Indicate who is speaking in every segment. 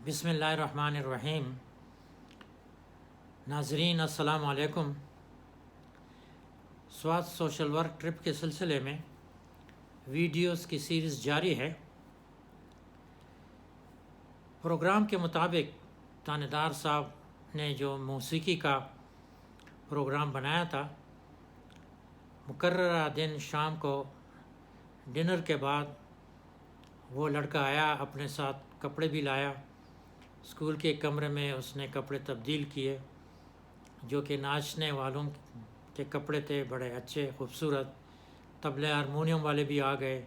Speaker 1: بسم اللہ الرحمن الرحیم۔ ناظرین السلام علیکم۔ سوات سوشل ورک ٹرپ کے سلسلے میں ویڈیوز کی سیریز جاری ہے۔ پروگرام کے مطابق تانیدار صاحب نے جو موسیقی کا پروگرام بنایا تھا، مقررہ دن شام کو ڈنر کے بعد وہ لڑکا آیا، اپنے ساتھ کپڑے بھی لایا۔ اسکول کے کمرے میں اس نے کپڑے تبدیل کیے، جو کہ ناچنے والوں کے کپڑے تھے، بڑے اچھے خوبصورت۔ طبلے ہارمونیم والے بھی آ گئے،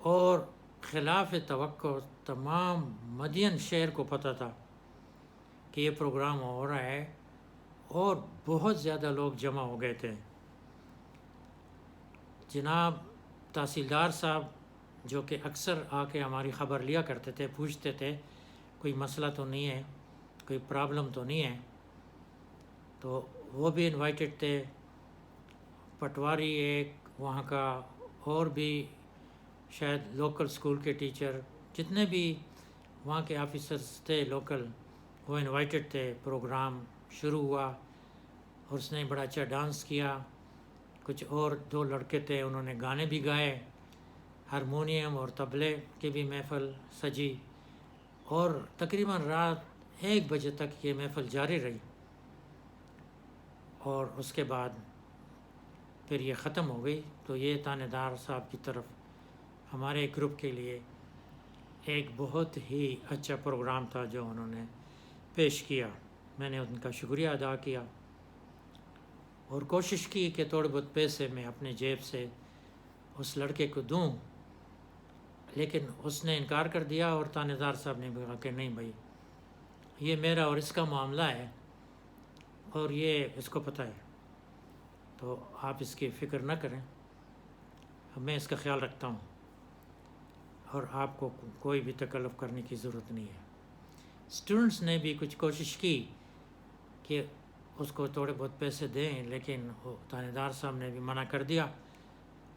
Speaker 1: اور خلاف توقع تمام مدین شہر کو پتہ تھا کہ یہ پروگرام ہو رہا ہے، اور بہت زیادہ لوگ جمع ہو گئے تھے۔ جناب تحصیلدار صاحب، جو کہ اکثر آ کے ہماری خبر لیا کرتے تھے، پوچھتے تھے کوئی مسئلہ تو نہیں ہے، کوئی پرابلم تو نہیں ہے، تو وہ بھی انوائٹڈ تھے۔ پٹواری ایک وہاں کا، اور بھی شاید لوکل اسکول کے ٹیچر، جتنے بھی وہاں کے آفیسرز تھے لوکل، وہ انوائٹڈ تھے۔ پروگرام شروع ہوا اور اس نے بڑا اچھا ڈانس کیا۔ کچھ اور دو لڑکے تھے، انہوں نے گانے بھی گائے، ہارمونیم اور طبلے کی بھی محفل سجی، اور تقریباً رات 1 بجے تک یہ محفل جاری رہی۔ اور اس کے بعد پھر یہ ختم ہو گئی۔ تو یہ تانیدار صاحب کی طرف ہمارے گروپ کے لیے ایک بہت ہی اچھا پروگرام تھا جو انہوں نے پیش کیا۔ میں نے ان کا شکریہ ادا کیا، اور کوشش کی کہ تھوڑے بہت پیسے میں اپنے جیب سے اس لڑکے کو دوں، لیکن اس نے انکار کر دیا، اور تانیدار صاحب نے کہا کہ نہیں بھائی، یہ میرا اور اس کا معاملہ ہے، اور یہ اس کو پتہ ہے، تو آپ اس کی فکر نہ کریں، میں اس کا خیال رکھتا ہوں، اور آپ کو کوئی بھی تکلف کرنے کی ضرورت نہیں ہے۔ اسٹوڈنٹس نے بھی کچھ کوشش کی کہ اس کو تھوڑے بہت پیسے دیں، لیکن وہ تانیدار صاحب نے بھی منع کر دیا،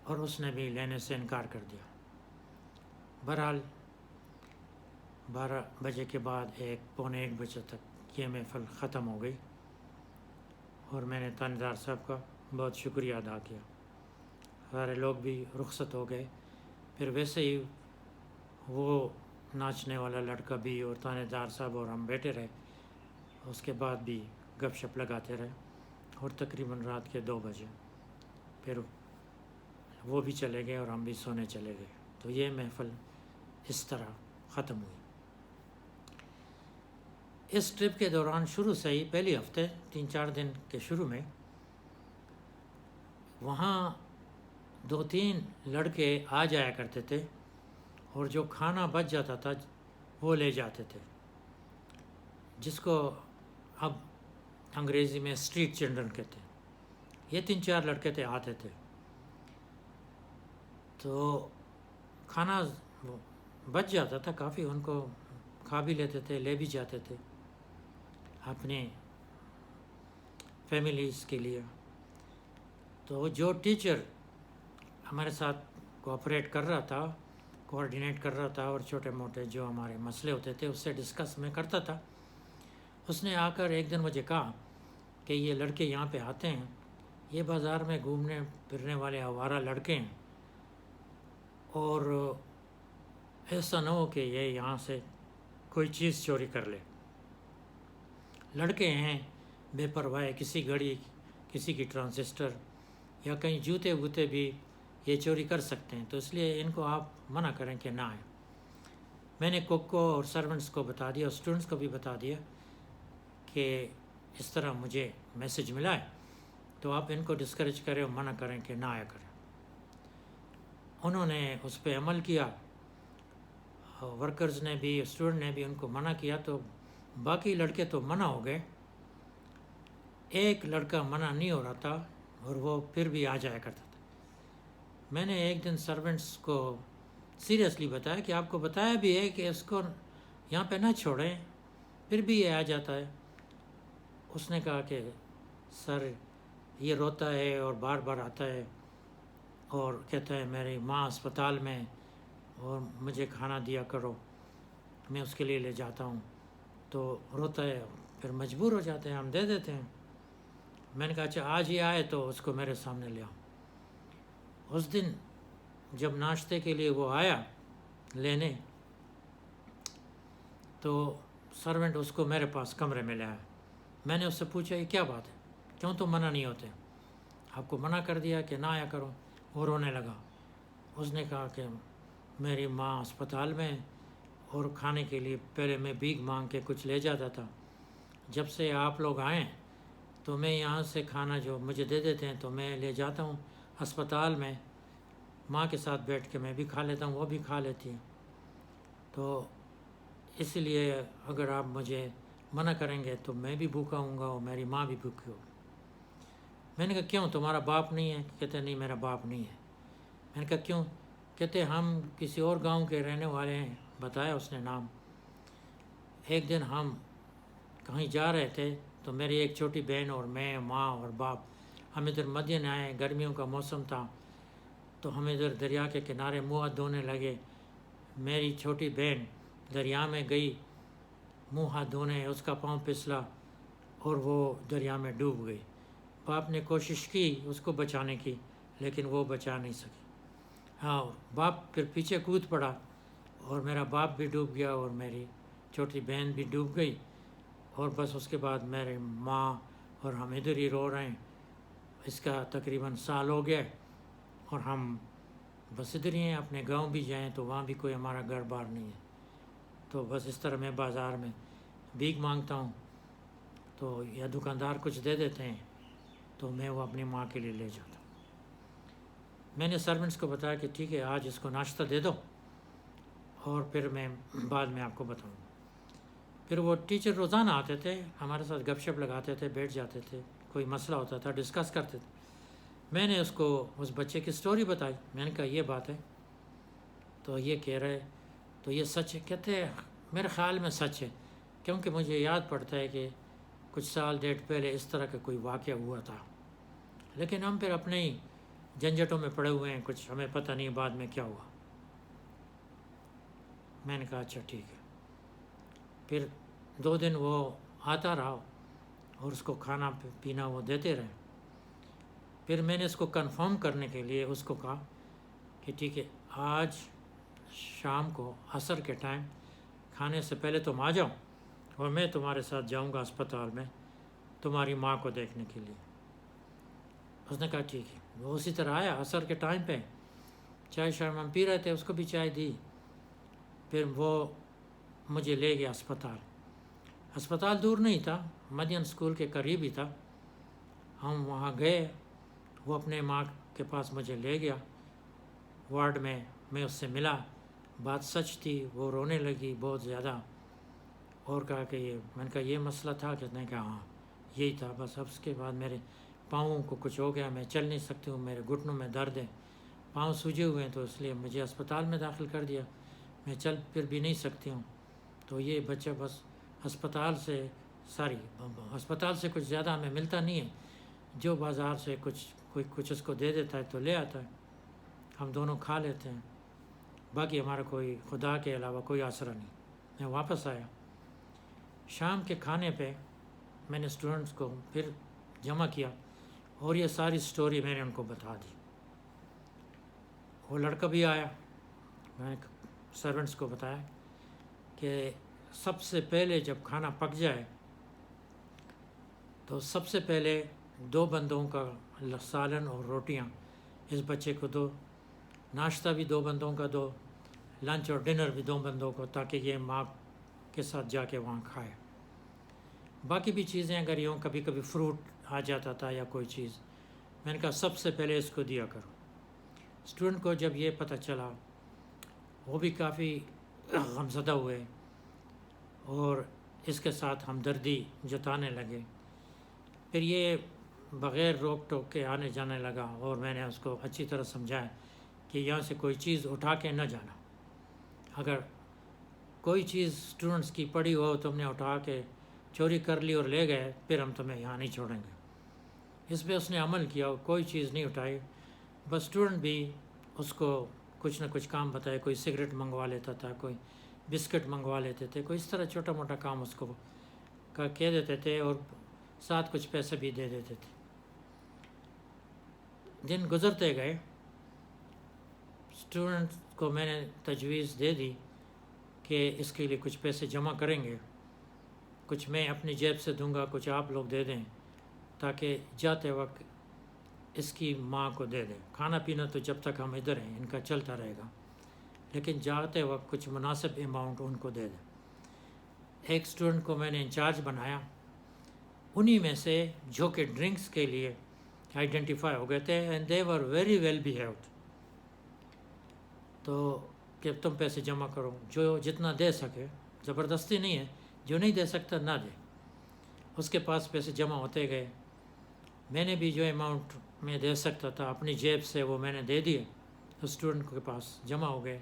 Speaker 1: اور اس نے بھی لینے سے انکار کر دیا۔ بہرحال 12 بجے کے بعد 1 بجے تک یہ محفل ختم ہو گئی، اور میں نے تانیدار صاحب کا بہت شکریہ ادا کیا۔ سارے لوگ بھی رخصت ہو گئے۔ پھر ویسے ہی وہ ناچنے والا لڑکا بھی اور تانیدار صاحب اور ہم بیٹھے رہے، اس کے بعد بھی گپ شپ لگاتے رہے، اور تقریباً رات کے 2 بجے پھر وہ بھی چلے گئے اور ہم بھی سونے چلے گئے۔ تو یہ محفل اس طرح ختم ہوئی۔ اس ٹرپ کے دوران شروع سے ہی پہلی ہفتے 3-4 دن کے شروع میں وہاں 2-3 لڑکے آ جایا کرتے تھے، اور جو کھانا بچ جاتا تھا وہ لے جاتے تھے، جس کو اب انگریزی میں اسٹریٹ چلڈرن کہتے ہیں۔ یہ 3-4 لڑکے تھے، آتے تھے، تو کھانا بچ جاتا تھا کافی، ان کو کھا بھی لیتے تھے، لے بھی جاتے تھے اپنے فیملیز کے لیے۔ تو جو ٹیچر ہمارے ساتھ کوآپریٹ کر رہا تھا، کوآرڈینیٹ کر رہا تھا، اور چھوٹے موٹے جو ہمارے مسئلے ہوتے تھے اس سے ڈسکس میں کرتا تھا، اس نے آ کر ایک دن مجھے کہا کہ یہ لڑکے یہاں پہ آتے ہیں، یہ بازار میں گھومنے پھرنے والے آوارہ لڑکے ہیں، اور ایسا نہ ہو کہ یہ یہاں سے کوئی چیز چوری کر لے۔ لڑکے ہیں بے پرواہ، کسی گھڑی، کسی کی ٹرانزسٹر، یا کہیں جوتے ووتے بھی یہ چوری کر سکتے ہیں، تو اس لیے ان کو آپ منع کریں کہ نہ آئیں۔ میں نے کوک کو اور سرونٹس کو بتا دیا، اور اسٹوڈنٹس کو بھی بتا دیا کہ اس طرح مجھے میسج ملا ہے، تو آپ ان کو ڈسکریج کریں اور منع کریں کہ نہ آیا کریں۔ انہوں نے اس پہ عمل کیا، ورکرز نے بھی، اسٹوڈنٹ نے بھی ان کو منع کیا، تو باقی لڑکے تو منع ہو گئے۔ ایک لڑکا منع نہیں ہو رہا تھا، اور وہ پھر بھی آ جایا کرتا تھا۔ میں نے ایک دن سرونٹس کو سیریسلی بتایا کہ آپ کو بتایا بھی ہے کہ اس کو یہاں پہ نہ چھوڑیں، پھر بھی یہ آ جاتا ہے۔ اس نے کہا کہ سر یہ روتا ہے اور بار بار آتا ہے، اور کہتا ہے میری ماں اسپتال میں، اور مجھے کھانا دیا کرو۔ میں اس کے لیے لے جاتا ہوں تو روتا ہے، پھر مجبور ہو جاتے ہیں، ہم دے دیتے ہیں۔ میں نے کہا اچھا آج ہی آئے تو اس کو میرے سامنے لے آؤ۔ اس دن جب ناشتے کے لیے وہ آیا لینے تو سرونٹ اس کو میرے پاس کمرے میں لے آیا۔ میں نے اس سے پوچھا یہ کیا بات ہے، کیوں تم منع نہیں ہوتے؟ آپ کو منع کر دیا کہ نہ آیا کرو؟ وہ رونے لگا۔ اس نے کہا کہ میری ماں اسپتال میں اور کھانے کے لیے پہلے میں بھیک مانگ کے کچھ لے جاتا تھا، جب سے آپ لوگ آئیں تو میں یہاں سے کھانا جو مجھے دے دیتے ہیں تو میں لے جاتا ہوں اسپتال میں، ماں کے ساتھ بیٹھ کے میں بھی کھا لیتا ہوں، وہ بھی کھا لیتی ہیں، تو اس لیے اگر آپ مجھے منع کریں گے تو میں بھی بھوکا ہوں گا اور میری ماں بھی بھوکی ہوگی۔ میں نے کہا کیوں، تمہارا باپ نہیں ہے؟ کہتے نہیں میرا باپ نہیں ہے۔ میں نے کہا کیوں؟ کہتے ہم کسی اور گاؤں کے رہنے والے ہیں، بتایا اس نے نام۔ ایک دن ہم کہیں جا رہے تھے تو میری ایک چھوٹی بہن اور میں، ماں اور باپ، ہم ادھر مدین آئے، گرمیوں کا موسم تھا تو ہم ادھر دریا کے کنارے منہ ہاتھ دھونے لگے۔ میری چھوٹی بہن دریا میں گئی منہ ہاتھ دھونے، اس کا پاؤں پھسلا اور وہ دریا میں ڈوب گئی۔ باپ نے کوشش کی اس کو بچانے کی لیکن وہ بچا نہیں سکی۔ ہاں، باپ پھر پیچھے کود پڑا اور میرا باپ بھی ڈوب گیا اور میری چھوٹی بہن بھی ڈوب گئی، اور بس اس کے بعد میرے ماں اور ہم ادھر ہی رو رہے ہیں۔ اس کا تقریباً سال ہو گیا اور ہم بس ادھر ہی ہیں، اپنے گاؤں بھی جائیں تو وہاں بھی کوئی ہمارا گھر بار نہیں ہے، تو بس اس طرح میں بازار میں بھیک مانگتا ہوں تو یا دکاندار کچھ دے دیتے ہیں تو میں وہ اپنی ماں کے لیے لے جاتا ہوں۔ میں نے سرونٹس کو بتایا کہ ٹھیک ہے آج اس کو ناشتہ دے دو اور پھر میں بعد میں آپ کو بتاؤں۔ پھر وہ ٹیچر روزانہ آتے تھے، ہمارے ساتھ گپ شپ لگاتے تھے، بیٹھ جاتے تھے، کوئی مسئلہ ہوتا تھا ڈسکس کرتے تھے۔ میں نے اس کو اس بچے کی سٹوری بتائی، میں نے کہا یہ بات ہے تو یہ کہہ رہے تو یہ سچ ہے؟ کہتے میرے خیال میں سچ ہے، کیونکہ مجھے یاد پڑتا ہے کہ کچھ سال ڈیٹ پہلے اس طرح کا کوئی واقعہ ہوا تھا، لیکن ہم پھر اپنے ہی جھنجھٹوں میں پڑے ہوئے ہیں، کچھ ہمیں پتہ نہیں بعد میں کیا ہوا۔ میں نے کہا اچھا ٹھیک ہے۔ پھر 2 دن وہ آتا رہا اور اس کو کھانا پینا وہ دیتے رہے۔ پھر میں نے اس کو کنفرم کرنے کے لیے اس کو کہا کہ ٹھیک ہے آج شام کو عصر کے ٹائم کھانے سے پہلے تم آ جاؤ اور میں تمہارے ساتھ جاؤں گا اسپتال میں تمہاری ماں کو دیکھنے کے لیے۔ اس نے کہا ٹھیک ہے۔ وہ اسی طرح آیا عصر کے ٹائم پہ، چائے شام ہم پی رہے تھے، اس کو بھی چائے دی، پھر وہ مجھے لے گیا اسپتال۔ اسپتال دور نہیں تھا، مدین اسکول کے قریب ہی تھا۔ ہم وہاں گئے، وہ اپنے ماں کے پاس مجھے لے گیا وارڈ میں، میں اس سے ملا، بات سچ تھی، وہ رونے لگی بہت زیادہ اور کہا کہ یہ، میں نے کہا یہ مسئلہ تھا کہ نہیں؟ کہا ہاں یہی تھا بس۔ اب اس کے بعد میرے پاؤں کو کچھ ہو گیا، میں چل نہیں سکتی ہوں، میرے گھٹنوں میں درد ہے، پاؤں سوجے ہوئے ہیں، تو اس لیے مجھے اسپتال میں داخل کر دیا، میں چل پھر بھی نہیں سکتی ہوں۔ تو یہ بچہ بس اسپتال سے کچھ زیادہ ہمیں ملتا نہیں ہے، جو بازار سے کچھ اس کو دے دیتا ہے تو لے آتا ہے، ہم دونوں کھا لیتے ہیں، باقی ہمارا کوئی خدا کے علاوہ کوئی آسرا نہیں۔ میں واپس آیا، شام کے کھانے پہ میں نے اسٹوڈنٹس کو پھر جمع کیا اور یہ ساری سٹوری میں نے ان کو بتا دی۔ وہ لڑکا بھی آیا، میں نے سرونٹس کو بتایا کہ سب سے پہلے جب کھانا پک جائے تو سب سے پہلے 2 بندوں کا سالن اور روٹیاں اس بچے کو دو، ناشتہ بھی 2 بندوں کا دو، لنچ اور ڈنر بھی 2 بندوں کو، تاکہ یہ ماں کے ساتھ جا کے وہاں کھائے۔ باقی بھی چیزیں اگر یوں کبھی کبھی فروٹ آ جاتا تھا یا کوئی چیز، میں نے کہا سب سے پہلے اس کو دیا کرو۔ اسٹوڈنٹ کو جب یہ پتہ چلا وہ بھی کافی غمزدہ ہوئے اور اس کے ساتھ ہمدردی جتانے لگے۔ پھر یہ بغیر روک ٹوک کے آنے جانے لگا اور میں نے اس کو اچھی طرح سمجھایا کہ یہاں سے کوئی چیز اٹھا کے نہ جانا، اگر کوئی چیز اسٹوڈنٹس کی پڑی ہو تم نے اٹھا کے چوری کر لی اور لے گئے، پھر ہم تمہیں یہاں نہیں چھوڑیں گے۔ اس پہ اس نے عمل کیا، کوئی چیز نہیں اٹھائی، بس اسٹوڈنٹ بھی اس کو کچھ نہ کچھ کام بتائے، کوئی سگریٹ منگوا لیتا تھا، کوئی بسکٹ منگوا لیتے تھے، کوئی اس طرح چھوٹا موٹا کام اس کو کہہ دیتے تھے اور ساتھ کچھ پیسے بھی دے دیتے تھے۔ دن گزرتے گئے، اسٹوڈنٹ کو میں نے تجویز دے دی کہ اس کے لیے کچھ پیسے جمع کریں گے، کچھ میں اپنی جیب سے دوں گا، کچھ آپ لوگ دے دیں، تاکہ جاتے وقت اس کی ماں کو دے دیں۔ کھانا پینا تو جب تک ہم ادھر ہیں ان کا چلتا رہے گا، لیکن جاتے وقت کچھ مناسب اماؤنٹ ان کو دے دیں۔ ایک اسٹوڈنٹ کو میں نے انچارج بنایا، انہی میں سے جو کہ ڈرنکس کے لیے آئیڈینٹیفائی ہو گئے تھے، and they were very well behaved. تو کہ تم پیسے جمع کرو، جو جتنا دے سکے، زبردستی نہیں ہے، جو نہیں دے سکتا نہ دے۔ اس کے پاس پیسے جمع ہوتے گئے، میں نے بھی جو اماؤنٹ میں دے سکتا تھا اپنی جیب سے وہ میں نے دے دیے، اسٹوڈنٹ کے پاس جمع ہو گئے۔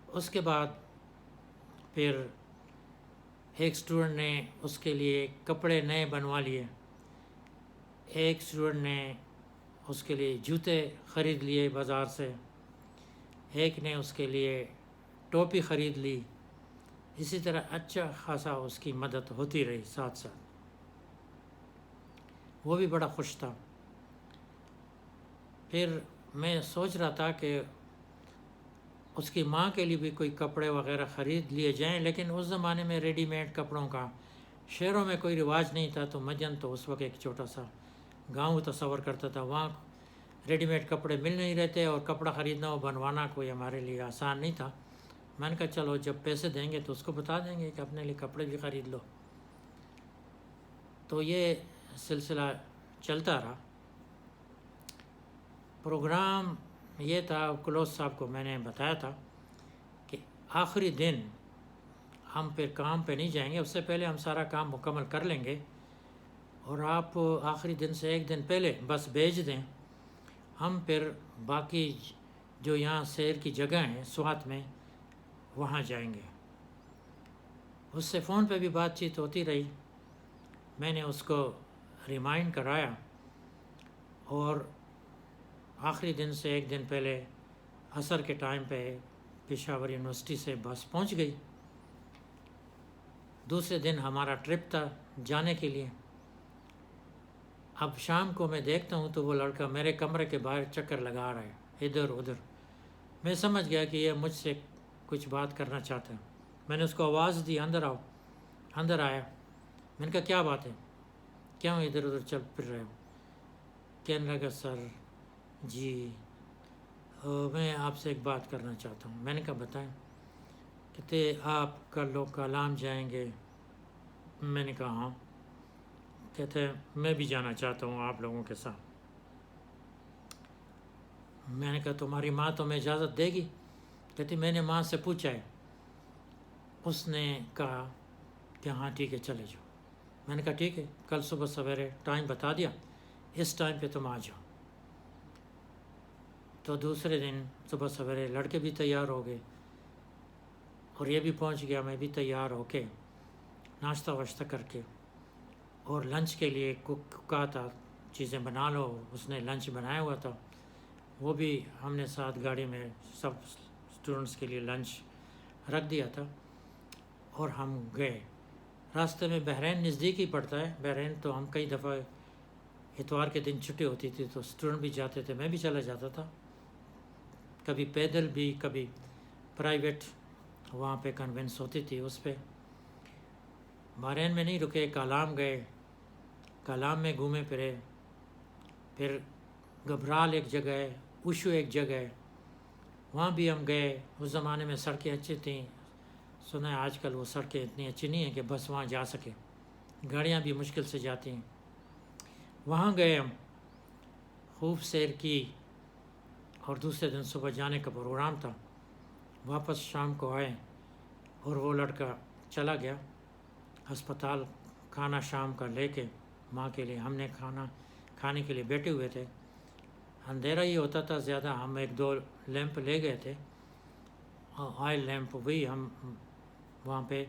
Speaker 1: اس کے بعد پھر ایک اسٹوڈنٹ نے اس کے لیے کپڑے نئے بنوا لیے، ایک اسٹوڈنٹ نے اس کے لیے جوتے خرید لیے بازار سے، ایک نے اس کے لیے ٹوپی خرید لی۔ اسی طرح اچھا خاصا اس کی مدد ہوتی رہی ساتھ ساتھ، وہ بھی بڑا خوش تھا۔ پھر میں سوچ رہا تھا کہ اس کی ماں کے لیے بھی کوئی کپڑے وغیرہ خرید لیے جائیں، لیکن اس زمانے میں ریڈی میڈ کپڑوں کا شہروں میں کوئی رواج نہیں تھا، تو مجن تو اس وقت ایک چھوٹا سا گاؤں تصور کرتا تھا، وہاں ریڈی میڈ کپڑے مل نہیں رہتے اور کپڑا خریدنا اور بنوانا کوئی ہمارے لیے آسان نہیں تھا۔ میں نے کہا چلو جب پیسے دیں گے تو اس کو بتا دیں گے کہ اپنے لیے کپڑے بھی خرید لو۔ تو یہ سلسلہ چلتا رہا۔ پروگرام یہ تھا، کلوز صاحب کو میں نے بتایا تھا کہ آخری دن ہم پھر کام پہ نہیں جائیں گے، اس سے پہلے ہم سارا کام مکمل کر لیں گے، اور آپ آخری دن سے ایک دن پہلے بس بھیج دیں، ہم پھر باقی جو یہاں سیر کی جگہ ہیں سوات میں وہاں جائیں گے۔ اس سے فون پہ بھی بات چیت ہوتی رہی، میں نے اس کو ریمائنڈ کرایا، اور آخری دن سے ایک دن پہلے عصر کے ٹائم پہ پشاور یونیورسٹی سے بس پہنچ گئی۔ دوسرے دن ہمارا ٹرپ تھا جانے کے لیے۔ اب شام کو میں دیکھتا ہوں تو وہ لڑکا میرے کمرے کے باہر چکر لگا رہا ہے ادھر ادھر۔ میں سمجھ گیا کہ یہ مجھ سے کچھ بات کرنا چاہتا ہے۔ میں نے اس کو آواز دی، اندر آؤ۔ اندر آیا، میں نے کہا کیا بات ہے، کیوں ادھر ادھر چل پھر رہے ہو؟ کہنے لگا سر جی میں آپ سے ایک بات کرنا چاہتا ہوں۔ میں نے کہا بتائیں۔ کہتے آپ کل لوگ کالام جائیں گے؟ میں نے کہا ہاں۔ کہتے میں بھی جانا چاہتا ہوں آپ لوگوں کے ساتھ۔ میں نے کہا تمہاری ماں تمہیں اجازت دے گی؟ کہتی میں نے ماں سے پوچھا ہے، اس نے کہا کہ ہاں ٹھیک ہے چلے جاؤ۔ میں نے کہا ٹھیک ہے، کل صبح سویرے ٹائم بتا دیا، اس ٹائم پہ تم آ جاؤ۔ تو دوسرے دن صبح سویرے لڑکے بھی تیار ہو گئے، اور یہ بھی پہنچ گیا، میں بھی تیار ہو کے ناشتہ واشتہ کر کے، اور لنچ کے لیے کہا تھا چیزیں بنا لو، اس نے لنچ بنایا ہوا تھا، وہ بھی ہم نے ساتھ گاڑی میں سب اسٹوڈنٹس کے لیے لنچ رکھ دیا تھا، اور ہم گئے۔ راستے میں بحرین نزدیک ہی پڑتا ہے، بحرین تو ہم کئی دفعہ اتوار کے دن چھٹی ہوتی تھی تو اسٹوڈنٹ بھی جاتے تھے، میں بھی چلا جاتا تھا، کبھی پیدل بھی، کبھی پرائیویٹ وہاں پہ کنوینس ہوتی تھی اس پہ۔ بحرین میں نہیں رکے، کالام گئے، کالام میں گھومے پھرے، پھر گبرال ایک جگہ ہے، اوشو ایک جگہ ہے، وہاں بھی ہم گئے۔ اس زمانے میں سڑکیں اچھی تھیں، سنا ہے آج کل وہ سڑکیں اتنی اچھی نہیں ہیں کہ بس وہاں جا سکے، گاڑیاں بھی مشکل سے جاتی ہیں۔ وہاں گئے ہم، خوب سیر کی، اور دوسرے دن صبح جانے کا پروگرام تھا۔ واپس شام کو آئے، اور وہ لڑکا چلا گیا ہسپتال کھانا شام کا لے کے ماں کے لیے۔ ہم نے کھانا کھانے کے لیے بیٹھے ہوئے تھے، اندھیرا ہی ہوتا تھا زیادہ، ہم ایک دو لیمپ لے گئے تھے، آئل لیمپ، وہی ہم وہاں پہ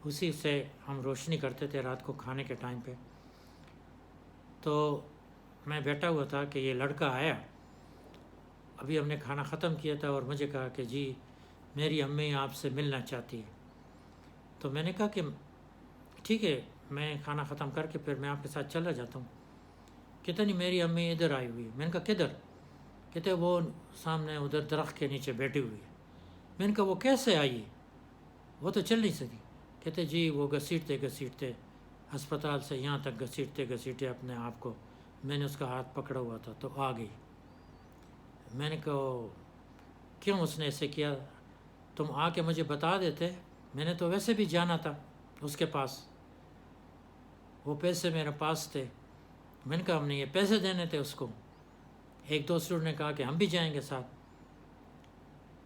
Speaker 1: اسی سے ہم روشنی کرتے تھے رات کو کھانے کے ٹائم پہ۔ تو میں بیٹھا ہوا تھا کہ یہ لڑکا آیا، ابھی ہم نے کھانا ختم کیا تھا، اور مجھے کہا کہ جی میری امی آپ سے ملنا چاہتی ہے۔ تو میں نے کہا کہ ٹھیک ہے، میں کھانا ختم کر کے پھر میں آپ کے ساتھ چلا جاتا ہوں۔ کہتے نہیں، میری امی ادھر آئی ہوئی ہے۔ میں نے کہا کدھر؟ کہتے وہ سامنے ادھر درخت کے نیچے بیٹھی ہوئی ہے۔ میں نے کہا وہ کیسے آئی؟ وہ تو چل نہیں سکی۔ کہتے جی وہ گھسیٹتے ہسپتال سے یہاں تک گھسیٹتے اپنے آپ کو، میں نے اس کا ہاتھ پکڑا ہوا تھا تو آ گئی۔ میں نے کہا کیوں اس نے ایسے کیا؟ تم آ کے مجھے بتا دیتے، میں نے تو ویسے بھی جانا تھا اس کے پاس، وہ پیسے میرے پاس تھے۔ میں نے کہا ہم نے یہ پیسے دینے تھے اس کو۔ ایک دو اسٹوڈنٹ نے کہا کہ ہم بھی جائیں گے ساتھ،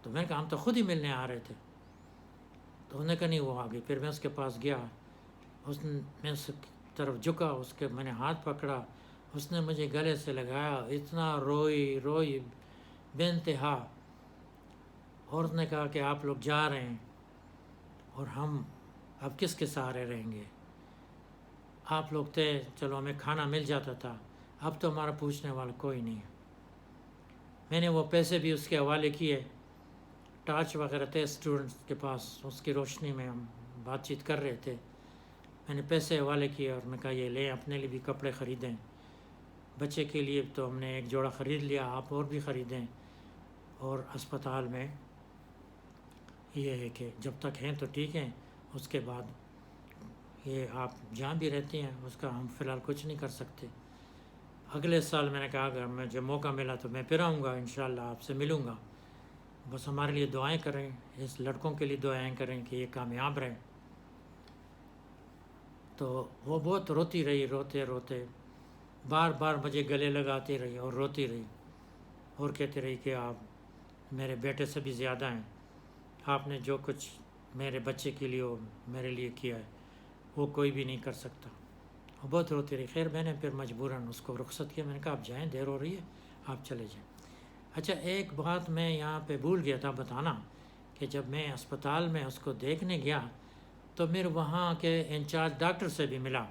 Speaker 1: تو میں نے کہا ہم تو خود ہی ملنے آ رہے تھے۔ تو انہوں نے کہا نہیں وہ آ گئی۔ پھر میں اس کے پاس گیا، میں اس طرف جھکا، میں نے ہاتھ پکڑا، اس نے مجھے گلے سے لگایا، اتنا روئی بے انتہا۔ اور اس نے کہا کہ آپ لوگ جا رہے ہیں اور ہم اب کس کے سہارے رہیں گے؟ آپ لوگ تھے، چلو ہمیں کھانا مل جاتا تھا، اب تو ہمارا پوچھنے والا کوئی نہیں ہے۔ میں نے وہ پیسے بھی اس کے حوالے کیے، ٹارچ وغیرہ تھے اسٹوڈنٹس کے پاس، اس کی روشنی میں ہم بات چیت کر رہے تھے۔ میں نے پیسے حوالے کیے اور میں کہا یہ لیں، اپنے لیے بھی کپڑے خریدیں، بچے کے لیے تو ہم نے ایک جوڑا خرید لیا، آپ اور بھی خریدیں۔ اور اسپتال میں یہ ہے کہ جب تک ہیں تو ٹھیک ہیں، اس کے بعد یہ آپ جہاں بھی رہتے ہیں اس کا ہم فی الحال کچھ نہیں کر سکتے۔ اگلے سال میں نے کہا اگر مجھے موقع ملا تو میں پھر آؤں گا، انشاءاللہ آپ سے ملوں گا، بس ہمارے لیے دعائیں کریں، اس لڑکوں کے لیے دعائیں کریں کہ یہ کامیاب رہیں۔ تو وہ بہت روتی رہی، روتے بار بار مجھے گلے لگاتی رہی اور روتی رہی اور کہتی رہی کہ آپ میرے بیٹے سے بھی زیادہ ہیں، آپ نے جو کچھ میرے بچے کے لیے اور میرے لیے کیا ہے وہ کوئی بھی نہیں کر سکتا۔ وہ بہت روتی رہی۔ خیر میں نے پھر مجبوراً اس کو رخصت کیا، میں نے کہا آپ جائیں، دیر ہو رہی ہے، آپ چلے جائیں۔ اچھا ایک بات میں یہاں پہ بھول گیا تھا بتانا، کہ جب میں اسپتال میں اس کو دیکھنے گیا تو میرے وہاں کے انچارج ڈاکٹر سے بھی ملا،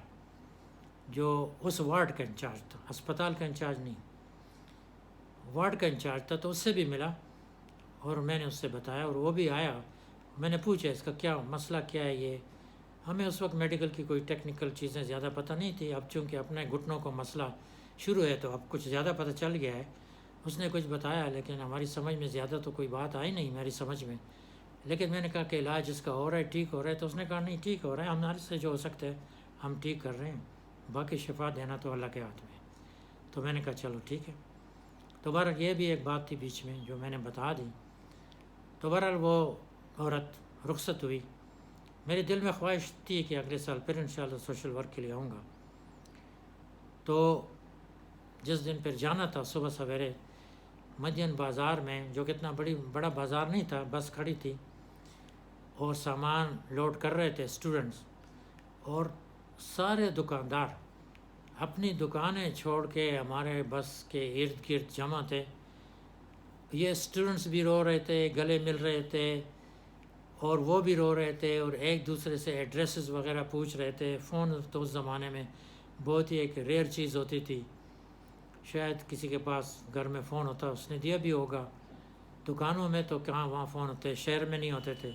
Speaker 1: جو اس وارڈ کا انچارج تھا، اسپتال کا انچارج نہیں، وارڈ کا انچارج تھا، تو اس سے بھی ملا اور میں نے اس سے بتایا اور وہ بھی آیا۔ میں نے پوچھا اس کا کیا مسئلہ کیا ہے؟ یہ ہمیں اس وقت میڈیکل کی کوئی ٹیکنیکل چیزیں زیادہ پتہ نہیں تھی، اب چونکہ اپنے گھٹنوں کو مسئلہ شروع ہے تو اب کچھ زیادہ پتہ چل گیا ہے۔ اس نے کچھ بتایا لیکن ہماری سمجھ میں زیادہ تو کوئی بات آئی نہیں میری سمجھ میں، لیکن میں نے کہا کہ علاج اس کا ہو رہا ہے، ٹھیک ہو رہا ہے؟ تو اس نے کہا نہیں ٹھیک ہو رہا ہے، ہمارے سے جو ہو سکتا ہے ہم ٹھیک کر رہے ہیں، باقی شفا دینا تو اللہ کے ہاتھ میں۔ تو میں نے کہا چلو ٹھیک ہے۔ تو بہرحال یہ بھی ایک بات تھی بیچ میں جو میں نے بتا دی۔ تو بہرحال وہ عورت رخصت ہوئی۔ میرے دل میں خواہش تھی کہ اگلے سال پھر انشاءاللہ سوشل ورک کے لیے آؤں گا۔ تو جس دن پھر جانا تھا صبح سویرے مدین بازار میں، جو کہ اتنا بڑا بازار نہیں تھا، بس کھڑی تھی اور سامان لوڈ کر رہے تھے اسٹوڈنٹس، اور سارے دکاندار اپنی دکانیں چھوڑ کے ہمارے بس کے ارد گرد جمع تھے۔ یہ اسٹوڈنٹس بھی رو رہے تھے، گلے مل رہے تھے اور وہ بھی رو رہے تھے، اور ایک دوسرے سے ایڈریسز وغیرہ پوچھ رہے تھے۔ فون تو اس زمانے میں بہت ہی ایک ریئر چیز ہوتی تھی، شاید کسی کے پاس گھر میں فون ہوتا اس نے دیا بھی ہوگا، دکانوں میں تو کہاں وہاں فون ہوتے، شہر میں نہیں ہوتے تھے۔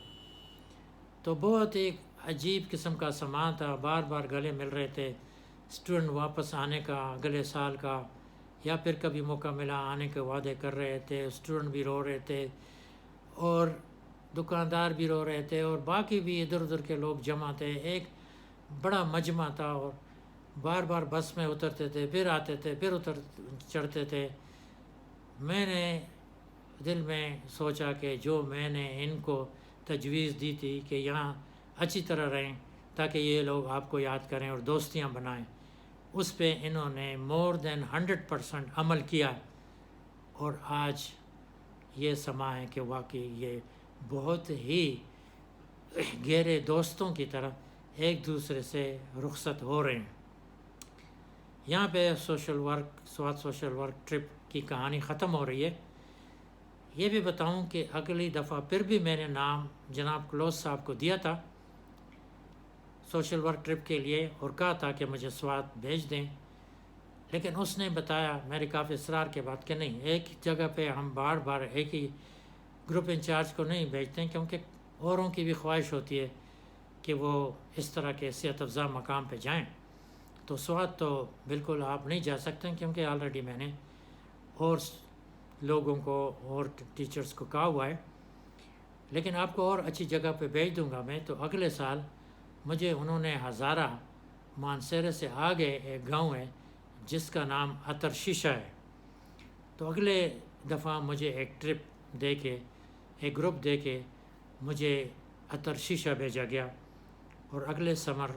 Speaker 1: تو بہت ایک عجیب قسم کا سامان تھا، بار بار گلے مل رہے تھے۔ اسٹوڈنٹ واپس آنے کا اگلے سال کا یا پھر کبھی موقع ملا آنے کے وعدے کر رہے تھے، اسٹوڈنٹ بھی رو رہے تھے اور دکاندار بھی رو رہے تھے، اور باقی بھی ادھر ادھر کے لوگ جمع تھے۔ ایک بڑا مجمع تھا، اور بار بار بس میں اترتے تھے، پھر آتے تھے، پھر چڑھتے تھے۔ میں نے دل میں سوچا کہ جو میں نے ان کو تجویز دی تھی کہ یہاں اچھی طرح رہیں تاکہ یہ لوگ آپ کو یاد کریں اور دوستیاں بنائیں، اس پہ انہوں نے مور دین 100% عمل کیا، اور آج یہ سما ہے کہ واقعی یہ بہت ہی گہرے دوستوں کی طرح ایک دوسرے سے رخصت ہو رہے ہیں۔ یہاں پہ سوات سوشل ورک ٹرپ کی کہانی ختم ہو رہی ہے۔ یہ بھی بتاؤں کہ اگلی دفعہ پھر بھی میں نے نام جناب کلوز صاحب کو دیا تھا سوشل ورک ٹرپ کے لیے، اور کہا تھا کہ مجھے سوات بھیج دیں، لیکن اس نے بتایا میرے کافی اصرار کے بعد کہ نہیں، ایک جگہ پہ ہم بار بار ایک ہی گروپ انچارج کو نہیں بھیجتے ہیں، کیونکہ اوروں کی بھی خواہش ہوتی ہے کہ وہ اس طرح کے صحت افزا مقام پہ جائیں۔ تو سوات تو بالکل آپ نہیں جا سکتے، کیونکہ آلریڈی میں نے اور لوگوں کو اور ٹیچرز کو کہا ہوا ہے، لیکن آپ کو اور اچھی جگہ پہ بھیج دوں گا میں۔ تو اگلے سال مجھے انہوں نے ہزارہ مانسیرے سے آگے ایک گاؤں ہے جس کا نام عطر شیشہ ہے، تو اگلے دفعہ مجھے ایک ٹرپ دے کے، ایک گروپ دے کے مجھے عطر شیشہ بھیجا گیا، اور اگلے سمر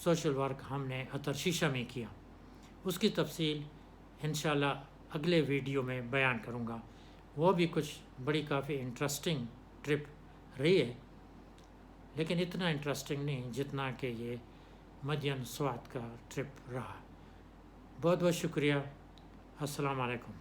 Speaker 1: سوشل ورک ہم نے عطر شیشہ میں کیا۔ اس کی تفصیل انشاءاللہ اگلے ویڈیو میں بیان کروں گا۔ وہ بھی کچھ بڑی کافی انٹرسٹنگ ٹرپ رہی ہے، لیکن اتنا انٹرسٹنگ نہیں جتنا کہ یہ مدین سوات کا ٹرپ رہا۔ بہت بہت شکریہ۔ السلام علیکم۔